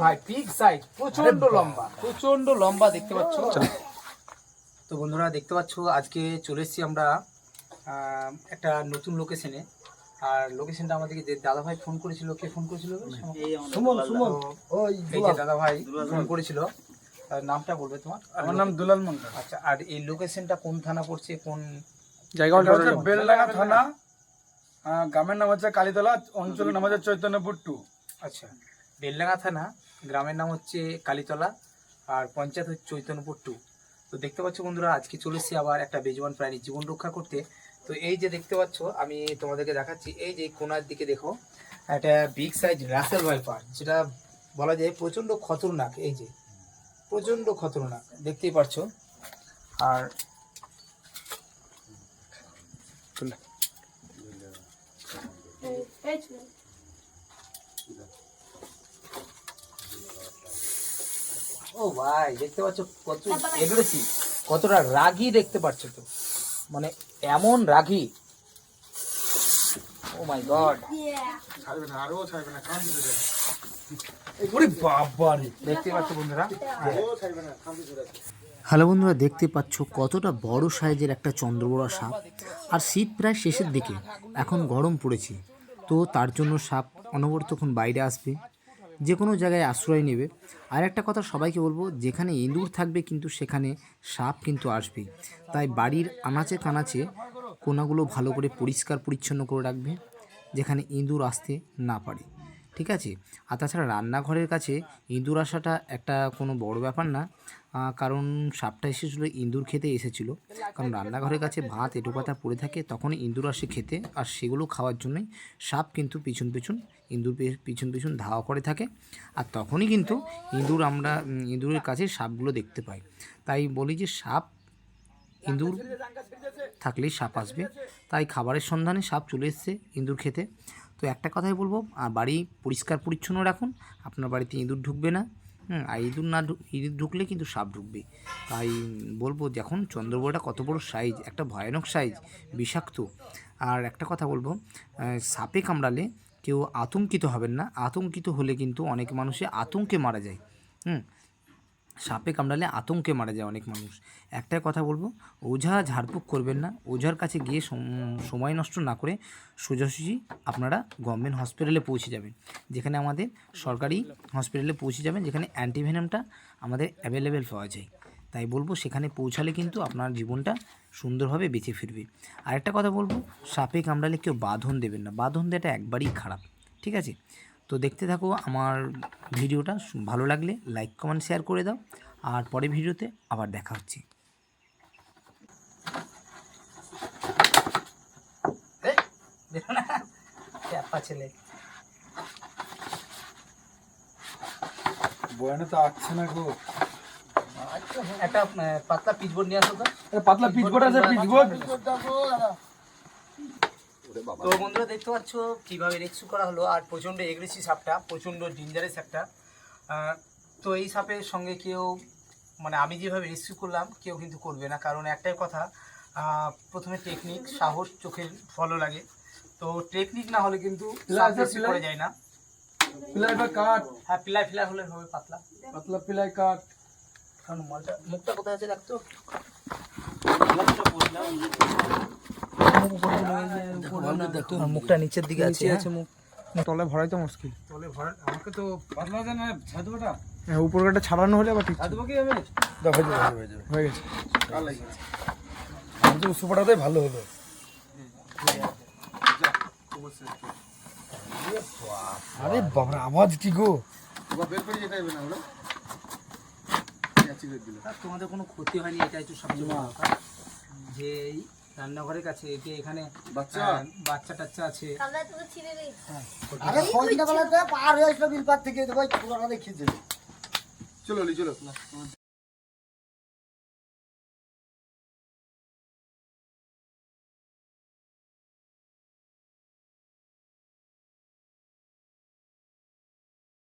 ভাই pig size, প্রচন্ড লম্বা দেখতে পাচ্ছ। তো বন্ধুরা দেখতে পাচ্ছ আজকে চলে এসেছি আমরা একটা নতুন লোকেশনে। আর লোকেশনটা আমাদেরকে যে দাদা ভাই ফোন করেছিল, কে ফোন করেছিল? সুমন। এই যে দাদা ভাই ফোন করেছিল, নামটা বলবে তোমার? আমার নাম দুলাল মন্ডল। আচ্ছা, আর এই লোকেশনটা কোন থানা পড়ছে, কোন জায়গা? বেলডাঙ্গা থানা, গ্রামের নাম হচ্ছে কালীতলা, অঞ্চলের নাম হচ্ছে চৈতন্যপুর 2। আচ্ছা, বেলডাঙ্গা থানা, গ্রামের নাম হচ্ছে কালীতলা, আর পঞ্চায়েত হচ্ছে চৈতন্যপুর 2। তো দেখতে পাচ্ছ বন্ধুরা, আজকে চলে এসেছি আবার একটা বেজবান প্রাণীর জীবন রক্ষা করতে। তো এই যে দেখতে পাচ্ছ, আমি তোমাদেরকে দেখাচ্ছি, এই যে কোনার দিকে দেখো একটা বিগ সাইজ রাসেল ভাইপার, যেটা বলা যায় প্রচণ্ড খতরনাক। এই যে প্রচণ্ড খতরনাক, দেখতেই পাচ্ছ। আর ও ভাই দেখতে পাচ্ছ কত এগ্রেসিভ, কতটা রাগী দেখতে পাচ্ছ তো, মানে এমন রাগী। ও মাই গড, ছাড়বে না, আরো ছাড়বে না, কান দিতে যাবে। ওরে বাবা রে, দেখতে পাচ্ছ বন্ধুরা। ছাড়বে না, কান দিতে যাবে। হ্যালো বন্ধুরা, দেখতে পাচ্ছ কতটা বড় সাইজের একটা চন্দ্রবোড়া সাপ। আর শীত প্রায় শেষের দিকে, এখন গরম পড়েছে, তো তার জন্য সাপ অনবরতক্ষণ বাইরে আসবে, যে কোনো জায়গায় আশ্রয় নেবে। আর একটা কথা সবাইকে বলবো, যেখানে ইঁদুর থাকবে কিন্তু সেখানে সাপ কিন্তু আসবে। তাই বাড়ির আনাচে কানাচে কোনাগুলো ভালো করে পরিষ্কার পরিচ্ছন্ন করে রাখবে, যেখানে ইঁদুর আসতে না পারে, ঠিক আছে? আর তাছাড়া রান্নাঘরের কাছে ইঁদুর আসাটা একটা কোনো বড় ব্যাপার না, কারণ সাপটা এসেছিলো ইঁদুর খেতে এসেছিলো। কারণ রান্নাঘরের কাছে ভাত এঁটো পাতা পড়ে থাকে, তখন ইঁদুর আসে খেতে, আর সেগুলো খাওয়ার জন্যই সাপ কিন্তু পিছন পিছন ধাওয়া করে থাকে। আর তখনই কিন্তু ইঁদুরের কাছে সাপগুলো দেখতে পাই। তাই বলি যে ইঁদুর থাকলেই সাপ আসবে, তাই খাবারের সন্ধানে সাপ চলে এসছে ইঁদুর খেতে। তো একটা কথাই বলবো, বাড়ি পরিষ্কার পরিচ্ছন্ন রাখুন, আপনার বাড়িতে ইঁদুর ঢুকবে না। আর ইঁদুর ঢুকলে কিন্তু সাপ ঢুকবে। তাই বলবো, দেখুন চন্দ্রবোড়াটা কত বড় সাইজ, একটা ভয়ানক সাইজ, বিষাক্ত। আর একটা কথা বলবো, সাপে কামড়ালে কেউ আতঙ্কিত হবেন না, আতঙ্কিত হলে কিন্তু অনেক মানুষে আতঙ্কে মারা যায়। সাপে কামড়ালে আতঙ্কে মারা যায় অনেক মানুষ। একটাই কথা বলবো, ওঝা ঝাড়ফুঁক করবেন না। ওঝার কাছে গিয়ে সময় নষ্ট না করে সোজাসুজি আপনারা গভর্নমেন্ট হসপিটালে পৌঁছে যাবেন, যেখানে আমাদের সরকারি হসপিটালে পৌঁছে যাবেন, যেখানে অ্যান্টিভেনামটা আমাদের অ্যাভেলেবেল পাওয়া যায়। তাই বলবো, সেখানে পৌঁছালে কিন্তু আপনার জীবনটা সুন্দরভাবে বেঁচে ফিরবে। আরেকটা কথা বলবো, সাপে কামড়ালে কেউ বাঁধন দেবেন না, বাঁধন দেওয়াটা একবারই খারাপ, ঠিক আছে? তো দেখতে থাকো আমার ভিডিওটা, ভালো লাগলে লাইক কমেন্ট শেয়ার করে দাও, আর পরের ভিডিওতে আবার দেখা হচ্ছে। ছেলে বয়ানে তো আসছে না গো। একটা পাতলা পিচবোর্ড নিয়ে আসো তো। পাতলা পিচবোর্ড আছে, পিচবোর্ড। তো বন্ধুরা দেখতে পাচ্ছ কীভাবে রেস্কিউ করা হলো, আর প্রচণ্ড এগ্রেসিভ সাপটা, প্রচণ্ড ডেঞ্জারাস একটা। তো এই সাপের সঙ্গে কেউ, মানে আমি যেভাবে রেস্কিউ করলাম কেউ কিন্তু করবে না, কারণ একটাই কথা, প্রথমে টেকনিক, সাহস, চোখের ফলও লাগে। তো টেকনিক না হলে কিন্তু করে যায় না। পিলাই বা কাট, হ্যাঁ পিলাই হলে হবে, পাতলা পিলাই কাট। কারণ মালটা মুখটা কোথায় আছে দেখতো, মুখটা নিচের দিকে আছে, মুখ তলে ভরাই তো মুশকিল। তলে ভরা আমাকে তো পাতলা জানা ছাদুটা, হ্যাঁ উপরটা ছাড়ানো হলে আবার ঠিক ছাদু কি হবে। হয়ে গেছে, ভালো লাগছে। আমি তো সুপারটাই ভালো হলো। আরে বাবা, আওয়াজ কি গো, বের করে যেতে হবে না ওরা। তোমাদের কোনো ক্ষতি হয়নি, এটাই তো সবচেয়ে বড় কথা, যে এই রান্নাঘরের কাছে যে এখানে বাচ্চা টাচ্চা আছে। চলো